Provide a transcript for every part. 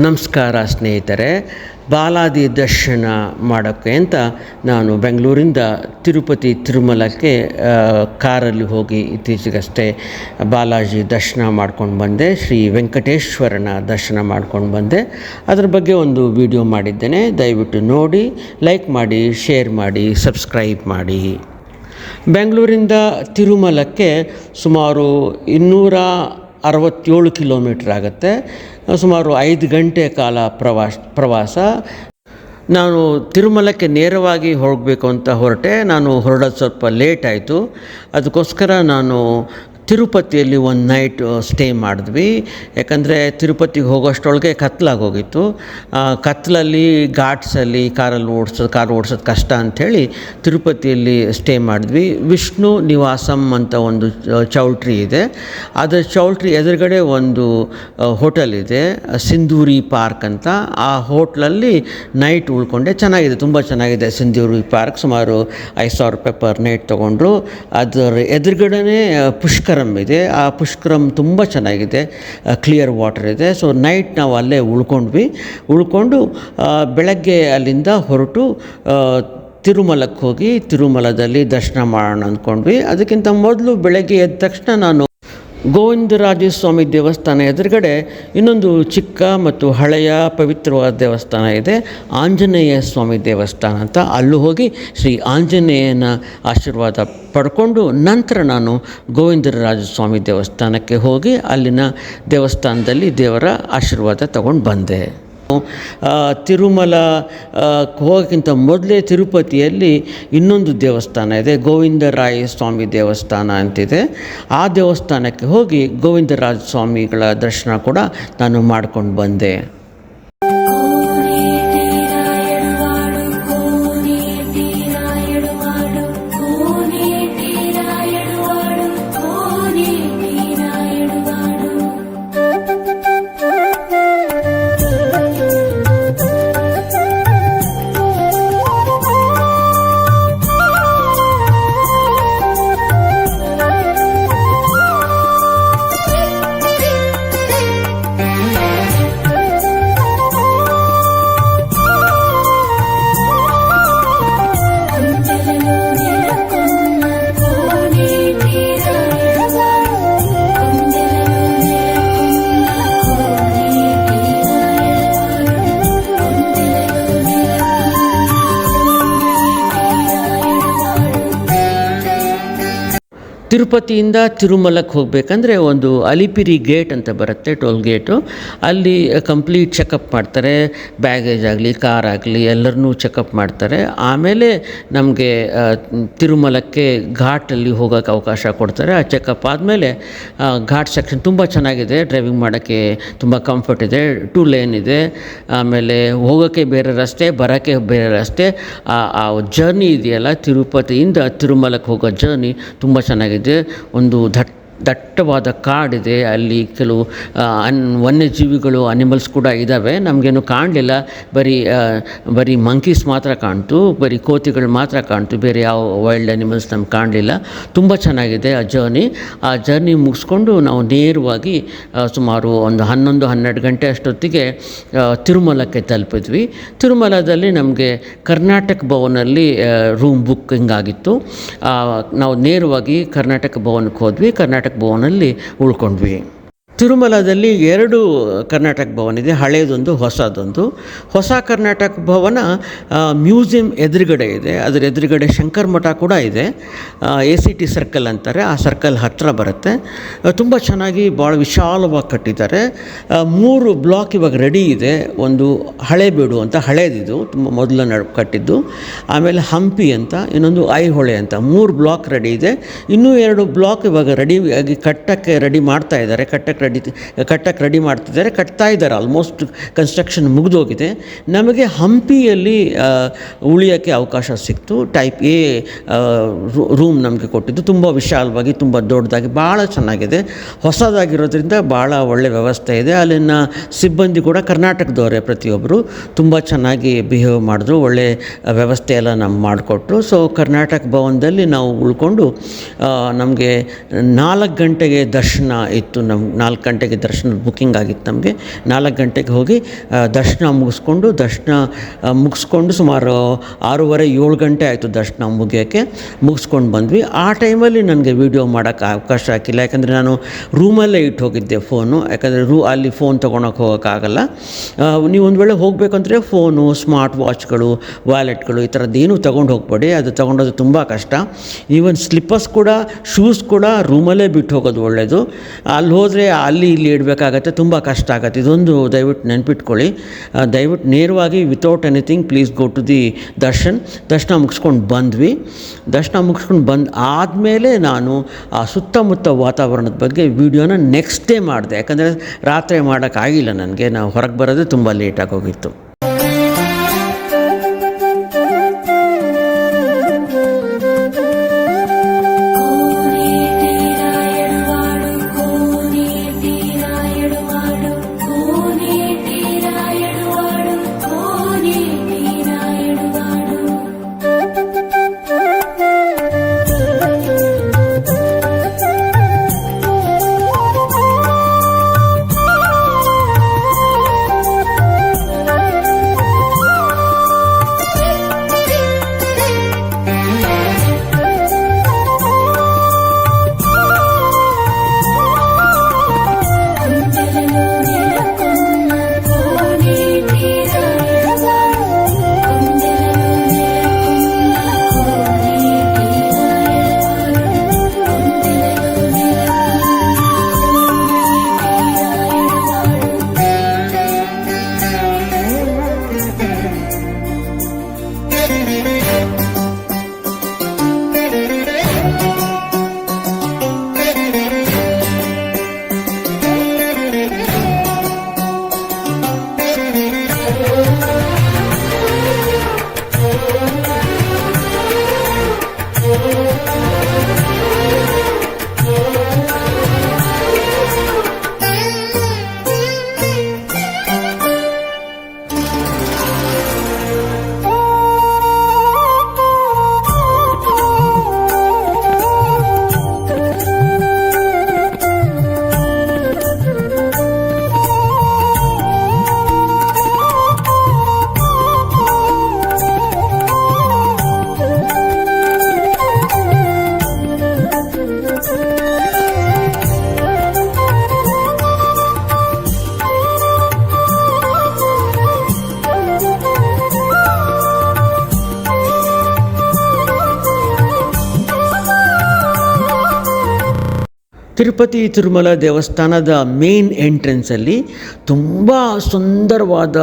ನಮಸ್ಕಾರ ಸ್ನೇಹಿತರೆ. ಬಾಲಾದಿ ದರ್ಶನ ಮಾಡೋಕ್ಕೆ ಅಂತ ನಾನು ಬೆಂಗಳೂರಿಂದ ತಿರುಪತಿ ತಿರುಮಲಕ್ಕೆ ಕಾರಲ್ಲಿ ಹೋಗಿ ಇತ್ತೀಚೆಗಷ್ಟೇ ಬಾಲಾಜಿ ದರ್ಶನ ಮಾಡ್ಕೊಂಡು ಬಂದೆ. ಶ್ರೀ ವೆಂಕಟೇಶ್ವರನ ದರ್ಶನ ಮಾಡ್ಕೊಂಡು ಬಂದೆ. ಅದರ ಬಗ್ಗೆ ಒಂದು ವಿಡಿಯೋ ಮಾಡಿದ್ದೇನೆ. ದಯವಿಟ್ಟು ನೋಡಿ, ಲೈಕ್ ಮಾಡಿ, ಶೇರ್ ಮಾಡಿ, ಸಬ್ಸ್ಕ್ರೈಬ್ ಮಾಡಿ. ಬೆಂಗಳೂರಿಂದ ತಿರುಮಲಕ್ಕೆ ಸುಮಾರು 267 ಕಿಲೋಮೀಟ್ರ್ ಆಗುತ್ತೆ. ಸುಮಾರು 5 ಗಂಟೆ ಕಾಲ ಪ್ರವಾಸ. ನಾನು ತಿರುಮಲಕ್ಕೆ ನೇರವಾಗಿ ಹೋಗಬೇಕು ಅಂತ ಹೊರಟೆ. ನಾನು ಹೊರಡೋದು ಸ್ವಲ್ಪ ಲೇಟ್ ಆಯಿತು. ಅದಕ್ಕೋಸ್ಕರ ನಾನು ತಿರುಪತಿಯಲ್ಲಿ ಒಂದು ನೈಟ್ ಸ್ಟೇ ಮಾಡಿದ್ವಿ. ಯಾಕಂದರೆ ತಿರುಪತಿಗೆ ಹೋಗೋಷ್ಟರೊಳಗೆ ಕತ್ಲಾಗೋಗಿತ್ತು. ಕತ್ಲಲ್ಲಿ ಘಾಟ್ಸಲ್ಲಿ ಕಾರು ಓಡಿಸೋದು ಕಷ್ಟ ಅಂಥೇಳಿ ತಿರುಪತಿಯಲ್ಲಿ ಸ್ಟೇ ಮಾಡಿದ್ವಿ. ವಿಷ್ಣು ನಿವಾಸಂ ಅಂತ ಒಂದು ಚೌಲ್ಟ್ರಿ ಇದೆ. ಅದರ ಚೌಲ್ಟ್ರಿ ಎದುರುಗಡೆ ಒಂದು ಹೋಟೆಲ್ ಇದೆ, ಸಿಂಧೂರಿ ಪಾರ್ಕ್ ಅಂತ. ಆ ಹೋಟ್ಲಲ್ಲಿ ನೈಟ್ ಉಳ್ಕೊಂಡೆ. ಚೆನ್ನಾಗಿದೆ, ತುಂಬ ಚೆನ್ನಾಗಿದೆ ಸಿಂಧೂರಿ ಪಾರ್ಕ್. ಸುಮಾರು 5,000 ರೂಪಾಯಿ ಪರ್ ನೈಟ್ ತೊಗೊಂಡ್ರು. ಅದರ ಎದುರುಗಡೆ ಪುಷ್ಕರಂ ಇದೆ. ಆ ಪುಷ್ಕರಂ ತುಂಬ ಚೆನ್ನಾಗಿದೆ, ಕ್ಲಿಯರ್ ವಾಟರ್ ಇದೆ. ಸೊ ನೈಟ್ ನಾವು ಅಲ್ಲೇ ಉಳ್ಕೊಂಡು ಬೆಳಗ್ಗೆ ಅಲ್ಲಿಂದ ಹೊರಟು ತಿರುಮಲಕ್ಕೆ ಹೋಗಿ ತಿರುಮಲದಲ್ಲಿ ದರ್ಶನ ಮಾಡೋಣ ಅಂದ್ಕೊಂಡ್ವಿ. ಅದಕ್ಕಿಂತ ಮೊದಲು ಬೆಳಗ್ಗೆ ಎದ್ದ ತಕ್ಷಣ ನಾನು ಗೋವಿಂದರಾಜ ಸ್ವಾಮಿ ದೇವಸ್ಥಾನ ಎದುರುಗಡೆ ಇನ್ನೊಂದು ಚಿಕ್ಕ ಮತ್ತು ಹಳೆಯ ಪವಿತ್ರವಾದ ದೇವಸ್ಥಾನ ಇದೆ, ಆಂಜನೇಯ ಸ್ವಾಮಿ ದೇವಸ್ಥಾನ ಅಂತ. ಅಲ್ಲೂ ಹೋಗಿ ಶ್ರೀ ಆಂಜನೇಯನ ಆಶೀರ್ವಾದ ಪಡ್ಕೊಂಡು ನಂತರ ನಾನು ಗೋವಿಂದರಾಜ ಸ್ವಾಮಿ ದೇವಸ್ಥಾನಕ್ಕೆ ಹೋಗಿ ಅಲ್ಲಿನ ದೇವಸ್ಥಾನದಲ್ಲಿ ದೇವರ ಆಶೀರ್ವಾದ ತಗೊಂಡು ಬಂದೆ. ತಿರುಮಲ ಹೋಗೋಕ್ಕಿಂತ ಮೊದಲೇ ತಿರುಪತಿಯಲ್ಲಿ ಇನ್ನೊಂದು ದೇವಸ್ಥಾನ ಇದೆ, ಗೋವಿಂದರಾಯ ಸ್ವಾಮಿ ದೇವಸ್ಥಾನ ಅಂತಿದೆ. ಆ ದೇವಸ್ಥಾನಕ್ಕೆ ಹೋಗಿ ಗೋವಿಂದರಾಜ ಸ್ವಾಮಿಗಳ ದರ್ಶನ ಕೂಡ ನಾನು ಮಾಡ್ಕೊಂಡು ಬಂದೆ. ತಿರುಪತಿಯಿಂದ ತಿರುಮಲಕ್ಕೆ ಹೋಗಬೇಕಂದ್ರೆ ಒಂದು ಅಲಿಪಿರಿ ಗೇಟ್ ಅಂತ ಬರುತ್ತೆ, ಟೋಲ್ ಗೇಟು. ಅಲ್ಲಿ ಕಂಪ್ಲೀಟ್ ಚೆಕಪ್ ಮಾಡ್ತಾರೆ. ಬ್ಯಾಗೇಜ್ ಆಗಲಿ ಕಾರ್ ಆಗಲಿ ಎಲ್ಲರನ್ನೂ ಚೆಕಪ್ ಮಾಡ್ತಾರೆ. ಆಮೇಲೆ ನಮಗೆ ತಿರುಮಲಕ್ಕೆ ಘಾಟಲ್ಲಿ ಹೋಗೋಕ್ಕೆ ಅವಕಾಶ ಕೊಡ್ತಾರೆ. ಆ ಚೆಕಪ್ ಆದಮೇಲೆ ಘಾಟ್ ಸೆಕ್ಷನ್ ತುಂಬ ಚೆನ್ನಾಗಿದೆ, ಡ್ರೈವಿಂಗ್ ಮಾಡೋಕ್ಕೆ ತುಂಬ ಕಂಫರ್ಟ್ ಇದೆ. 2 ಲೇನ್ ಇದೆ. ಆಮೇಲೆ ಹೋಗೋಕ್ಕೆ ಬೇರೆ ರಸ್ತೆ, ಬರೋಕ್ಕೆ ಬೇರೆ ರಸ್ತೆ. ಆ ಜರ್ನಿ ಇದೆಯಲ್ಲ, ತಿರುಪತಿಯಿಂದ ತಿರುಮಲಕ್ಕೆ ಹೋಗೋ ಜರ್ನಿ ತುಂಬ ಚೆನ್ನಾಗಿದೆ. ಒಂದು ದಟ್ಟವಾದ ಕಾಡಿದೆ. ಅಲ್ಲಿ ಕೆಲವು ವನ್ಯಜೀವಿಗಳು, ಅನಿಮಲ್ಸ್ ಕೂಡ ಇದ್ದಾವೆ. ನಮಗೇನು ಕಾಣಲಿಲ್ಲ, ಬರೀ ಮಂಕೀಸ್ ಮಾತ್ರ ಕಾಣ್ತು, ಬರೀ ಕೋತಿಗಳು ಮಾತ್ರ ಕಾಣ್ತು, ಬೇರೆ ಯಾವ ವೈಲ್ಡ್ ಅನಿಮಲ್ಸ್ ನಮ್ಗೆ ಕಾಣಲಿಲ್ಲ. ತುಂಬ ಚೆನ್ನಾಗಿದೆ ಆ ಜರ್ನಿ ಮುಗಿಸ್ಕೊಂಡು ನಾವು ನೇರವಾಗಿ ಸುಮಾರು ಒಂದು 11-12 ಗಂಟೆ ಅಷ್ಟೊತ್ತಿಗೆ ತಿರುಮಲಕ್ಕೆ ತಲುಪಿದ್ವಿ. ತಿರುಮಲದಲ್ಲಿ ನಮಗೆ ಕರ್ನಾಟಕ ಭವನಲ್ಲಿ ರೂಮ್ ಬುಕ್ಕಿಂಗ್ ಆಗಿತ್ತು. ನಾವು ನೇರವಾಗಿ ಕರ್ನಾಟಕ ಭವನಕ್ಕೆ ಹೋದ್ವಿ. ಕರ್ನಾಟಕ ಭವನಲ್ಲಿ ಉಳ್ಕೊಂಡ್ವಿ. ತಿರುಮಲದಲ್ಲಿ 2 ಕರ್ನಾಟಕ ಭವನ ಇದೆ, ಹಳೆಯದೊಂದು ಹೊಸದೊಂದು. ಹೊಸ ಕರ್ನಾಟಕ ಭವನ ಮ್ಯೂಸಿಯಂ ಎದುರುಗಡೆ ಇದೆ. ಅದರ ಎದುರುಗಡೆ ಶಂಕರ ಮಠ ಕೂಡ ಇದೆ. ACT ಸರ್ಕಲ್ ಅಂತಾರೆ, ಆ ಸರ್ಕಲ್ ಹತ್ತಿರ ಬರುತ್ತೆ. ತುಂಬ ಚೆನ್ನಾಗಿ ಭಾಳ ವಿಶಾಲವಾಗಿ ಕಟ್ಟಿದ್ದಾರೆ. 3 ಬ್ಲಾಕ್ ಇವಾಗ ರೆಡಿ ಇದೆ. ಒಂದು ಹಳೇಬೀಡು ಅಂತ, ಹಳೇದಿದು ತುಂಬ ಮೊದಲು ಕಟ್ಟಿದ್ದು. ಆಮೇಲೆ ಹಂಪಿ ಅಂತ, ಇನ್ನೊಂದು ಐಹೊಳೆ ಅಂತ, 3 ಬ್ಲಾಕ್ ರೆಡಿ ಇದೆ. ಇನ್ನೂ 2 ಬ್ಲಾಕ್ ಇವಾಗ ರೆಡಿಯಾಗಿ ಕಟ್ಟಕ್ಕೆ ರೆಡಿ ಮಾಡ್ತಾ ಇದ್ದಾರೆ. ಕಟ್ಟಕ್ಕೆ ರೆಡಿ ಮಾಡ್ತಿದ್ದಾರೆ, ಕಟ್ತಾ ಇದ್ದಾರೆ. ಆಲ್ಮೋಸ್ಟ್ ಕನ್ಸ್ಟ್ರಕ್ಷನ್ ಮುಗಿದೋಗಿದೆ. ನಮಗೆ ಹಂಪಿಯಲ್ಲಿ ಉಳಿಯೋಕ್ಕೆ ಅವಕಾಶ ಸಿಕ್ತು. ಟೈಪ್ A ರೂಮ್ ನಮಗೆ ಕೊಟ್ಟಿದ್ದು. ತುಂಬ ವಿಶಾಲವಾಗಿ, ತುಂಬ ದೊಡ್ಡದಾಗಿ, ಭಾಳ ಚೆನ್ನಾಗಿದೆ. ಹೊಸದಾಗಿರೋದ್ರಿಂದ ಭಾಳ ಒಳ್ಳೆ ವ್ಯವಸ್ಥೆ ಇದೆ. ಅಲ್ಲಿನ ಸಿಬ್ಬಂದಿ ಕೂಡ ಕರ್ನಾಟಕದವರೇ ಪ್ರತಿಯೊಬ್ಬರು. ತುಂಬ ಚೆನ್ನಾಗಿ ಬಿಹೇವ್ ಮಾಡಿದ್ರು, ಒಳ್ಳೆ ವ್ಯವಸ್ಥೆ ಎಲ್ಲ ನಮ್ಗೆ ಮಾಡಿಕೊಟ್ರು. ಸೊ ಕರ್ನಾಟಕ ಭವನದಲ್ಲಿ ನಾವು ಉಳ್ಕೊಂಡು ನಮಗೆ 4 ಗಂಟೆಗೆ ದರ್ಶನ ಇತ್ತು. 4 4 ಗಂಟೆಗೆ ದರ್ಶನ ಬುಕ್ಕಿಂಗ್ ಆಗಿತ್ತು ನಮಗೆ. 4 ಗಂಟೆಗೆ ಹೋಗಿ ದರ್ಶನ ಮುಗಿಸ್ಕೊಂಡು ಸುಮಾರು 6:30-7 ಗಂಟೆ ಆಯಿತು ದರ್ಶನ ಮುಗಿಸ್ಕೊಂಡು ಬಂದ್ವಿ. ಆ ಟೈಮಲ್ಲಿ ನನಗೆ ವೀಡಿಯೋ ಮಾಡೋಕ್ಕೆ ಅವಕಾಶ ಹಾಕಿಲ್ಲ, ಯಾಕಂದರೆ ನಾನು ರೂಮಲ್ಲೇ ಇಟ್ಟು ಹೋಗಿದ್ದೆ ಫೋನು. ಯಾಕಂದರೆ ಅಲ್ಲಿ ಫೋನ್ ತೊಗೊಳಕ್ಕೆ ಹೋಗೋಕ್ಕಾಗಲ್ಲ. ನೀವು ಒಂದು ವೇಳೆ ಹೋಗಬೇಕಂದ್ರೆ ಫೋನು, ಸ್ಮಾರ್ಟ್ ವಾಚ್ಗಳು, ವ್ಯಾಲೆಟ್ಗಳು ಈ ಥರದ್ದೇನೂ ತೊಗೊಂಡು ಹೋಗಬೇಡಿ, ಅದು ತೊಗೊಂಡೋದು ತುಂಬ ಕಷ್ಟ. ಈವನ್ ಸ್ಲಿಪ್ಪರ್ಸ್ ಕೂಡ, ಶೂಸ್ ಕೂಡ ರೂಮಲ್ಲೇ ಬಿಟ್ಟು ಹೋಗೋದು ಒಳ್ಳೆಯದು. ಅಲ್ಲಿ ಹೋದರೆ ಅಲ್ಲಿ ಇಲ್ಲಿ ಇಡಬೇಕಾಗತ್ತೆ, ತುಂಬ ಕಷ್ಟ ಆಗುತ್ತೆ. ಇದೊಂದು ದಯವಿಟ್ಟು ನೆನ್ಪಿಟ್ಕೊಳ್ಳಿ. ದಯವಿಟ್ಟು ನೇರವಾಗಿ without anything please go to the ದರ್ಶನ ಮುಗಿಸ್ಕೊಂಡು ಬಂದ್ವಿ. ದರ್ಶನ ಮುಗಿಸ್ಕೊಂಡು ಆದಮೇಲೆ ನಾನು ಆ ಸುತ್ತಮುತ್ತ ವಾತಾವರಣದ ಬಗ್ಗೆ ವೀಡಿಯೋನ ನೆಕ್ಸ್ಟ್ ಡೇ ಮಾಡಿದೆ. ಯಾಕಂದರೆ ರಾತ್ರಿ ಮಾಡೋಕ್ಕಾಗಿಲ್ಲ ನನಗೆ, ನಾವು ಹೊರಗೆ ಬರೋದೇ ತುಂಬ ಲೇಟಾಗಿ ಹೋಗಿತ್ತು. ತಿರುಪತಿ ತಿರುಮಲ ದೇವಸ್ಥಾನದ ಮೇನ್ ಎಂಟ್ರೆನ್ಸಲ್ಲಿ ತುಂಬ ಸುಂದರವಾದ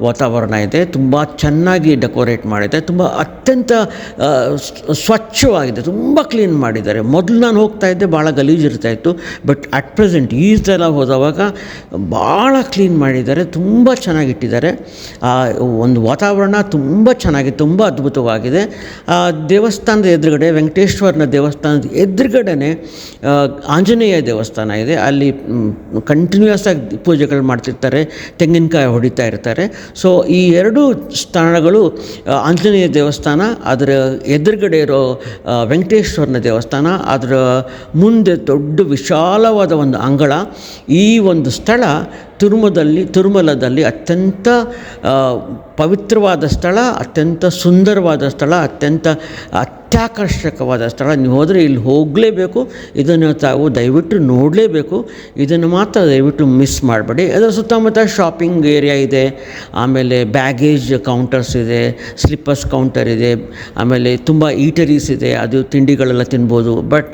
ವಾತಾವರಣ ಇದೆ, ತುಂಬ ಚೆನ್ನಾಗಿ ಡೆಕೋರೇಟ್ ಮಾಡಿದೆ, ತುಂಬ ಅತ್ಯಂತ ಸ್ವಚ್ಛವಾಗಿದೆ, ತುಂಬ ಕ್ಲೀನ್ ಮಾಡಿದ್ದಾರೆ. ಮೊದಲು ನಾನು ಹೋಗ್ತಾ ಇದ್ದೆ ಭಾಳ ಗಲೀಜಿರ್ತಾಯಿತ್ತು, ಬಟ್ ಅಟ್ ಪ್ರೆಸೆಂಟ್ ಈ ಸಲ ಹೋದವಾಗ ಭಾಳ ಕ್ಲೀನ್ ಮಾಡಿದ್ದಾರೆ, ತುಂಬ ಚೆನ್ನಾಗಿಟ್ಟಿದ್ದಾರೆ. ಒಂದು ವಾತಾವರಣ ತುಂಬ ಚೆನ್ನಾಗಿದೆ, ತುಂಬ ಅದ್ಭುತವಾಗಿದೆ. ದೇವಸ್ಥಾನದ ಎದುರುಗಡೆ, ವೆಂಕಟೇಶ್ವರನ ದೇವಸ್ಥಾನದ ಎದುರುಗಡೆನೇ ಆಂಜನೇಯ ದೇವಸ್ಥಾನ ಇದೆ. ಅಲ್ಲಿ ಕಂಟಿನ್ಯೂಯಸ್ ಆಗಿ ಪೂಜೆಗಳು ಮಾಡ್ತಿರ್ತಾರೆ, ತೆಂಗಿನಕಾಯಿ ಹೊಡಿತಾ ಇರ್ತಾರೆ. ಸೊ ಈ ಎರಡು ಸ್ಥಾನಗಳು, ಆಂಜನೇಯ ದೇವಸ್ಥಾನ, ಅದರ ಎದುರುಗಡೆ ಇರೋ ವೆಂಕಟೇಶ್ವರನ ದೇವಸ್ಥಾನ, ಅದರ ಮುಂದೆ ದೊಡ್ಡ ವಿಶಾಲವಾದ ಒಂದು ಅಂಗಳ. ಈ ಒಂದು ಸ್ಥಳ ತಿರುಮಲದಲ್ಲಿ ಅತ್ಯಂತ ಪವಿತ್ರವಾದ ಸ್ಥಳ, ಅತ್ಯಂತ ಸುಂದರವಾದ ಸ್ಥಳ, ಅತ್ಯಂತ ಅತ್ಯಾಕರ್ಷಕವಾದ ಸ್ಥಳ. ನೀವು ಹೋದರೆ ಇಲ್ಲಿ ಹೋಗಲೇಬೇಕು, ಇದನ್ನು ತಾವು ದಯವಿಟ್ಟು ನೋಡಲೇಬೇಕು, ಇದನ್ನು ಮಾತ್ರ ದಯವಿಟ್ಟು ಮಿಸ್ ಮಾಡಬೇಡಿ. ಅದರ ಸುತ್ತಮುತ್ತ ಶಾಪಿಂಗ್ ಏರಿಯಾ ಇದೆ, ಆಮೇಲೆ ಬ್ಯಾಗೇಜ್ ಕೌಂಟರ್ಸ್ ಇದೆ, ಸ್ಲಿಪ್ಪರ್ಸ್ ಕೌಂಟರ್ ಇದೆ, ಆಮೇಲೆ ತುಂಬ ಈಟರೀಸ್ ಇದೆ, ಅದು ತಿಂಡಿಗಳೆಲ್ಲ ತಿನ್ಬೋದು. ಬಟ್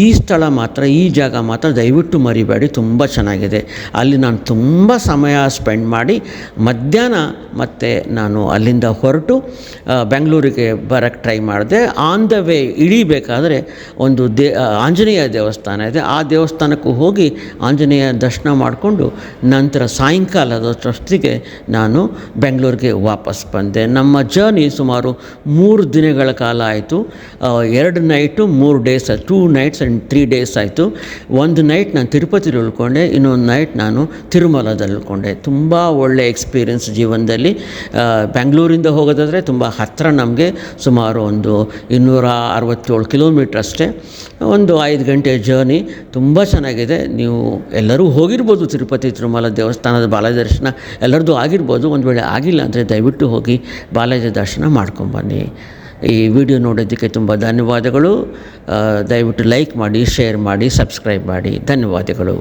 ಈ ಸ್ಥಳ ಮಾತ್ರ, ಈ ಜಾಗ ಮಾತ್ರ ದಯವಿಟ್ಟು ಮರಿಬೇಡಿ, ತುಂಬ ಚೆನ್ನಾಗಿದೆ. ಅಲ್ಲಿ ನಾನು ತುಂಬ ಸಮಯ ಸ್ಪೆಂಡ್ ಮಾಡಿ ಮಧ್ಯಾಹ್ನ ಮತ್ತೆ ನಾನು ಅಲ್ಲಿಂದ ಹೊರಟು ಬೆಂಗಳೂರಿಗೆ ಬರೋಕ್ಕೆ ಟ್ರೈ ಮಾಡಿದೆ. ಆನ್ ದ ವೇ ಇಳಿಬೇಕಾದ್ರೆ ಒಂದು ಆಂಜನೇಯ ದೇವಸ್ಥಾನ ಇದೆ, ಆ ದೇವಸ್ಥಾನಕ್ಕೂ ಹೋಗಿ ಆಂಜನೇಯ ದರ್ಶನ ಮಾಡಿಕೊಂಡು ನಂತರ ಸಾಯಂಕಾಲದಷ್ಟೊತ್ತಿಗೆ ನಾನು ಬೆಂಗಳೂರಿಗೆ ವಾಪಸ್ ಬಂದೆ. ನಮ್ಮ ಜರ್ನಿ ಸುಮಾರು 3 ದಿನಗಳ ಕಾಲ ಆಯಿತು. 2 night 3 days, 2 nights and 3 days ಆಯಿತು. ಒಂದು ನೈಟ್ ನಾನು ತಿರುಪತಿಲಿ ಉಳ್ಕೊಂಡೆ, ಇನ್ನೊಂದು ನೈಟ್ ನಾನು ತಿರುಮಲ ತಿರುಮಲದಲ್ಲಿ ಉಳ್ಕೊಂಡೆ. ತುಂಬ ಒಳ್ಳೆಯ ಎಕ್ಸ್ಪೀರಿಯೆನ್ಸ್ ಜೀವನದಲ್ಲಿ. ಬೆಂಗಳೂರಿಂದ ಹೋಗೋದಾದರೆ ತುಂಬ ಹತ್ತಿರ ನಮಗೆ, ಸುಮಾರು ಒಂದು 267 ಕಿಲೋಮೀಟ್ರ್ ಅಷ್ಟೇ, ಒಂದು 5 ಗಂಟೆ ಜರ್ನಿ. ತುಂಬ ಚೆನ್ನಾಗಿದೆ. ನೀವು ಎಲ್ಲರೂ ಹೋಗಿರ್ಬೋದು ತಿರುಪತಿ ತಿರುಮಲ ದೇವಸ್ಥಾನದ ಬಾಲಾಜಿ ದರ್ಶನ ಎಲ್ಲರದ್ದು ಆಗಿರ್ಬೋದು. ಒಂದು ವೇಳೆ ಆಗಿಲ್ಲ ಅಂದರೆ ದಯವಿಟ್ಟು ಹೋಗಿ ಬಾಲಾಜಿ ದರ್ಶನ ಮಾಡ್ಕೊಂಬನ್ನಿ. ಈ ವಿಡಿಯೋ ನೋಡೋದಕ್ಕೆ ತುಂಬ ಧನ್ಯವಾದಗಳು. ದಯವಿಟ್ಟು ಲೈಕ್ ಮಾಡಿ, ಶೇರ್ ಮಾಡಿ, ಸಬ್ಸ್ಕ್ರೈಬ್ ಮಾಡಿ. ಧನ್ಯವಾದಗಳು.